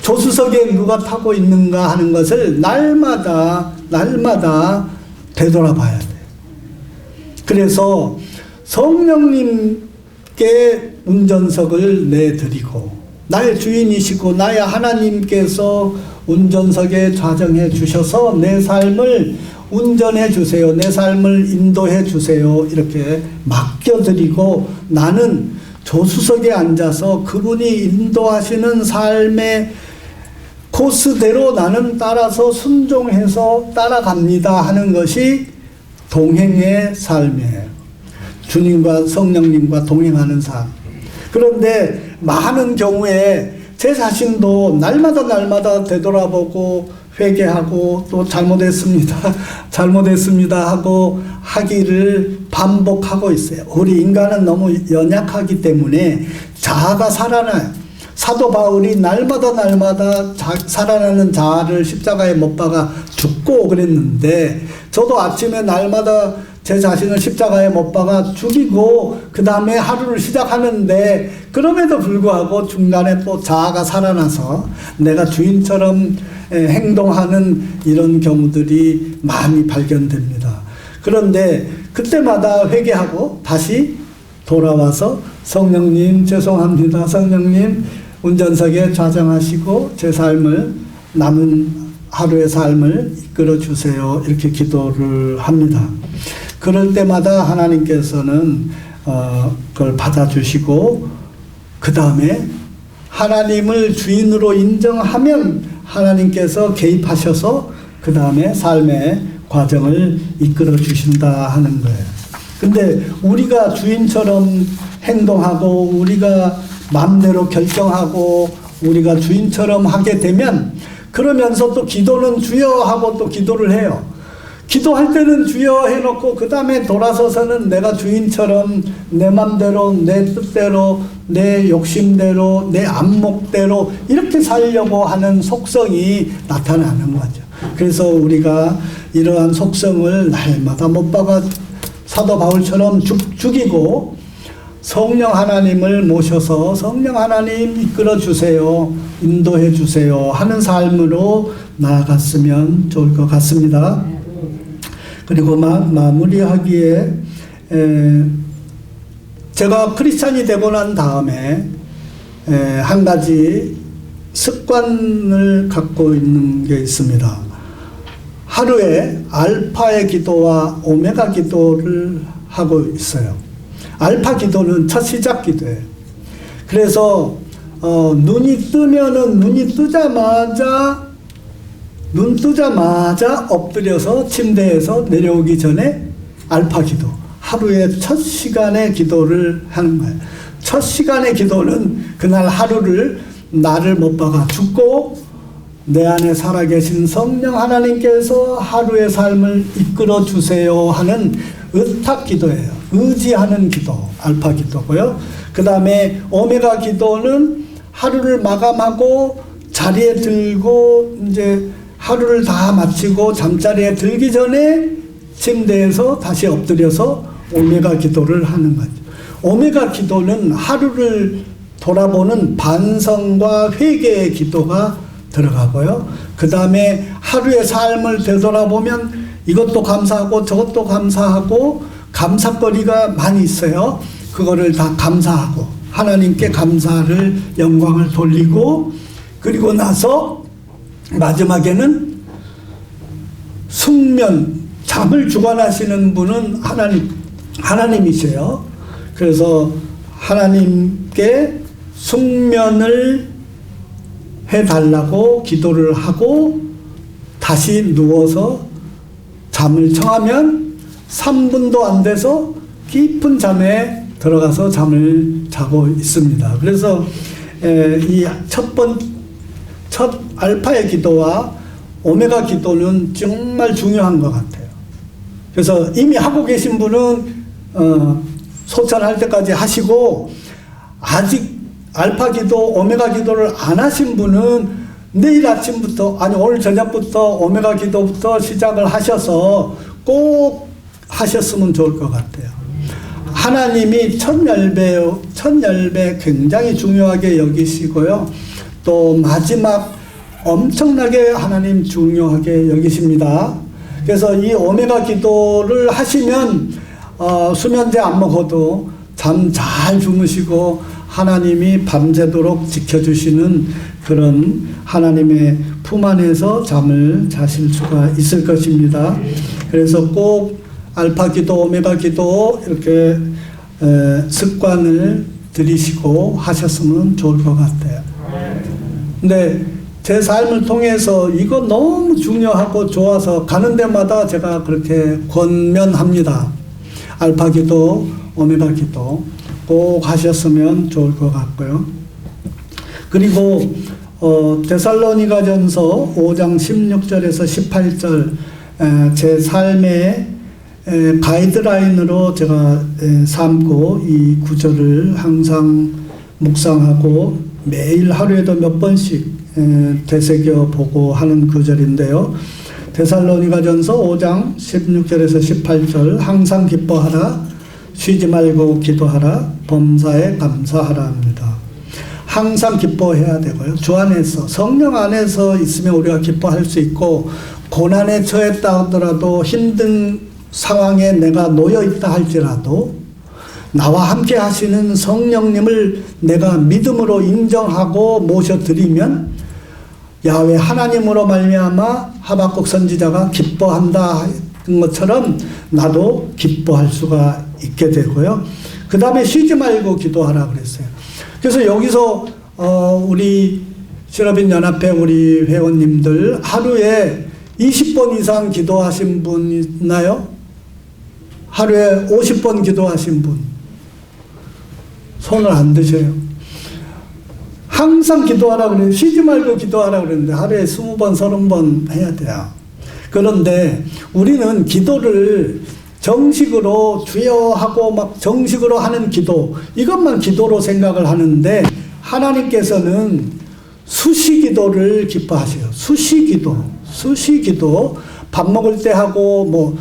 조수석에 누가 타고 있는가 하는 것을 날마다 되돌아봐야 돼요. 그래서 성령님께 운전석을 내드리고 나의 주인이시고 나의 하나님께서 운전석에 좌정해 주셔서 내 삶을 운전해 주세요. 내 삶을 인도해 주세요. 이렇게 맡겨드리고 나는 조수석에 앉아서 그분이 인도하시는 삶의 코스대로 나는 따라서 순종해서 따라갑니다 하는 것이 동행의 삶이에요. 주님과 성령님과 동행하는 삶. 그런데 많은 경우에 제 자신도 날마다 되돌아보고 회개하고 또 잘못했습니다 하고 하기를 반복하고 있어요. 우리 인간은 너무 연약하기 때문에 자아가 살아나요. 사도 바울이 날마다 살아나는 자아를 십자가에 못 박아 죽고 그랬는데 저도 아침에 날마다 제 자신을 십자가에 못 박아 죽이고 그 다음에 하루를 시작하는데 그럼에도 불구하고 중간에 또 자아가 살아나서 내가 주인처럼 행동하는 이런 경우들이 많이 발견됩니다. 그런데 그때마다 회개하고 다시 돌아와서 성령님 죄송합니다. 성령님 운전석에 좌정하시고 제 삶을 남은 하루의 삶을 이끌어 주세요. 이렇게 기도를 합니다. 그럴 때마다 하나님께서는 그걸 받아주시고 그 다음에 하나님을 주인으로 인정하면 하나님께서 개입하셔서 그 다음에 삶의 과정을 이끌어 주신다 하는 거예요. 근데 우리가 주인처럼 행동하고 우리가 마음대로 결정하고 우리가 주인처럼 하게 되면 그러면서 또 기도는 주여 하고 또 기도를 해요. 기도할 때는 주여 해놓고 그 다음에 돌아서서는 내가 주인처럼 내 맘대로 내 뜻대로 내 욕심대로 내 안목대로 이렇게 살려고 하는 속성이 나타나는 거죠. 그래서 우리가 이러한 속성을 날마다 못 박아 사도 바울처럼 죽이고 성령 하나님을 모셔서 성령 하나님 이끌어 주세요, 인도해 주세요 하는 삶으로 나아갔으면 좋을 것 같습니다. 그리고 마무리하기에 제가 크리스찬이 되고 난 다음에 한 가지 습관을 갖고 있는 게 있습니다. 하루에 알파의 기도와 오메가 기도를 하고 있어요. 알파 기도는 첫 시작 기도예요. 그래서 눈이 뜨면은 눈 뜨자마자 엎드려서 침대에서 내려오기 전에 알파 기도, 하루의 첫 시간의 기도를 하는 거예요. 첫 시간의 기도는 그날 하루를 나를 못 박아 죽고 내 안에 살아계신 성령 하나님께서 하루의 삶을 이끌어 주세요 하는 의탁 기도예요. 의지하는 기도, 알파 기도고요. 그 다음에 오메가 기도는 하루를 마감하고 자리에 들고 이제 하루를 다 마치고 잠자리에 들기 전에 침대에서 다시 엎드려서 오메가 기도를 하는 거죠. 오메가 기도는 하루를 돌아보는 반성과 회개의 기도가 들어가고요. 그 다음에 하루의 삶을 되돌아보면 이것도 감사하고 저것도 감사하고 감사거리가 많이 있어요. 그거를 다 감사하고 하나님께 감사를 영광을 돌리고 그리고 나서 마지막에는 숙면, 잠을 주관하시는 분은 하나님이세요. 그래서 하나님께 숙면을 해달라고 기도를 하고 다시 누워서 잠을 청하면 3분도 안 돼서 깊은 잠에 들어가서 잠을 자고 있습니다. 그래서 이 첫 알파의 기도와 오메가 기도는 정말 중요한 것 같아요. 그래서 이미 하고 계신 분은 소천할 때까지 하시고 아직 알파 기도, 오메가 기도를 안 하신 분은 내일 아침부터 아니 오늘 저녁부터 오메가 기도부터 시작을 하셔서 꼭 하셨으면 좋을 것 같아요. 하나님이 첫 열배 굉장히 중요하게 여기시고요. 또 마지막 엄청나게 하나님 중요하게 여기십니다. 그래서 이 오메가 기도를 하시면 수면제 안 먹어도 잠 잘 주무시고 하나님이 밤새도록 지켜주시는 그런 하나님의 품 안에서 잠을 자실 수가 있을 것입니다. 그래서 꼭 알파 기도, 오메가 기도 이렇게 습관을 들이시고 하셨으면 좋을 것 같아요. 근데 제 삶을 통해서 이거 너무 중요하고 좋아서 가는 데마다 제가 그렇게 권면합니다. 알파 기도, 오메가 기도 꼭 하셨으면 좋을 것 같고요. 그리고 데살로니가전서 5장 16절에서 18절 제 삶의 가이드라인으로 제가 삼고 이 구절을 항상 묵상하고 매일 하루에도 몇 번씩 되새겨 보고 하는 구절인데요. 데살로니가전서 5장 16절에서 18절 항상 기뻐하라 쉬지 말고 기도하라 범사에 감사하라 합니다. 항상 기뻐해야 되고요. 주 안에서 성령 안에서 있으면 우리가 기뻐할 수 있고 고난에 처했다 하더라도 힘든 상황에 내가 놓여 있다 할지라도 나와 함께 하시는 성령님을 내가 믿음으로 인정하고 모셔드리면 야훼 하나님으로 말미암아 하박국 선지자가 기뻐한다 한 것처럼 나도 기뻐할 수가 있게 되고요. 그 다음에 쉬지 말고 기도하라 그랬어요. 그래서 여기서 우리 신업인연합회 우리 회원님들 하루에 20번 이상 기도하신 분 있나요? 하루에 50번 기도하신 분 손을 안 드셔요. 항상 기도하라 그래요. 쉬지 말고 기도하라 그랬는데 하루에 20번, 30번 해야 돼요. 그런데 우리는 기도를 정식으로 주여 하고 막 정식으로 하는 기도, 이것만 기도로 생각을 하는데 하나님께서는 수시기도를 기뻐하세요. 수시기도. 밥 먹을 때 하고 뭐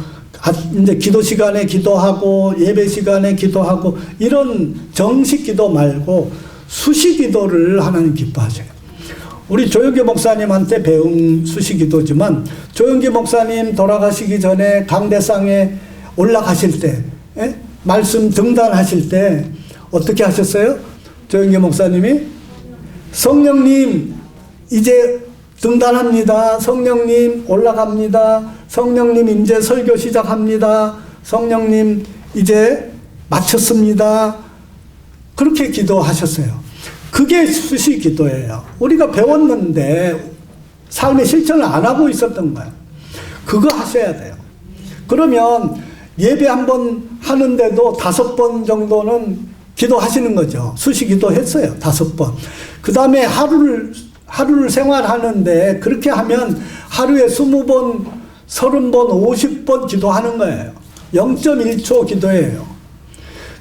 이제 기도 시간에 기도하고 예배 시간에 기도하고 이런 정식 기도 말고 수시기도를 하나님 기뻐하세요. 우리 조영기 목사님한테 배운 수시기도지만 조영기 목사님 돌아가시기 전에 강대상에 올라가실 때 말씀 등단하실 때 어떻게 하셨어요? 조영기 목사님이 성령님 이제 등단합니다. 성령님 올라갑니다. 성령님 이제 설교 시작합니다. 성령님 이제 마쳤습니다. 그렇게 기도하셨어요. 그게 수시 기도예요. 우리가 배웠는데 삶의 실천을 안 하고 있었던 거예요. 그거 하셔야 돼요. 그러면 예배 한 번 하는데도 5번 정도는 기도하시는 거죠. 수시 기도했어요. 5번. 그 다음에 하루를 생활하는데 그렇게 하면 하루에 20번, 30번, 50번 기도하는 거예요. 0.1초 기도예요.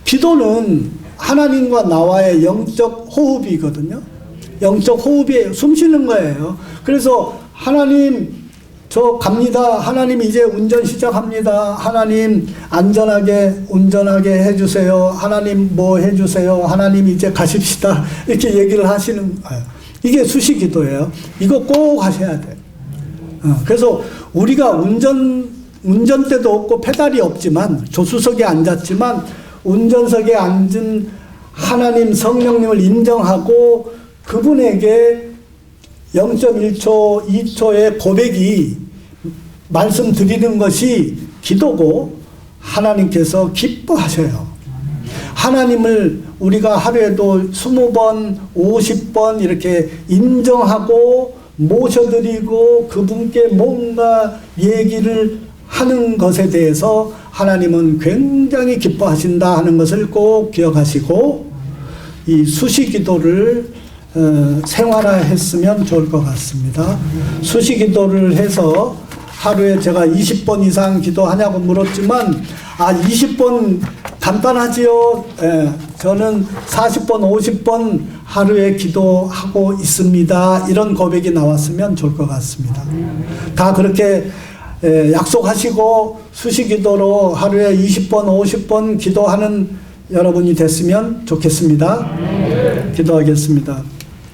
기도는 하나님과 나와의 영적 호흡이거든요. 영적 호흡이에요. 숨 쉬는 거예요. 그래서 하나님 저 갑니다. 하나님 이제 운전 시작합니다. 하나님 안전하게 운전하게 해주세요. 하나님 뭐 해주세요. 하나님 이제 가십시다. 이렇게 얘기를 하시는 거예요. 이게 수시기도예요. 이거 꼭 하셔야 돼요. 그래서 우리가 운전대도 없고 페달이 없지만 조수석에 앉았지만 운전석에 앉은 하나님 성령님을 인정하고 그분에게 0.1초, 2초의 고백이 말씀드리는 것이 기도고 하나님께서 기뻐하셔요. 하나님을 우리가 하루에도 20번, 50번 이렇게 인정하고 모셔드리고 그분께 뭔가 얘기를 하는 것에 대해서 하나님은 굉장히 기뻐하신다 하는 것을 꼭 기억하시고 이 수시기도를 생활화했으면 좋을 것 같습니다. 수시기도를 해서 하루에 제가 20번 이상 기도하냐고 물었지만 20번 간단하지요. 저는 40번, 50번 하루에 기도하고 있습니다. 이런 고백이 나왔으면 좋을 것 같습니다. 다 그렇게 약속하시고 수시기도로 하루에 20번, 50번 기도하는 여러분이 됐으면 좋겠습니다. 기도하겠습니다.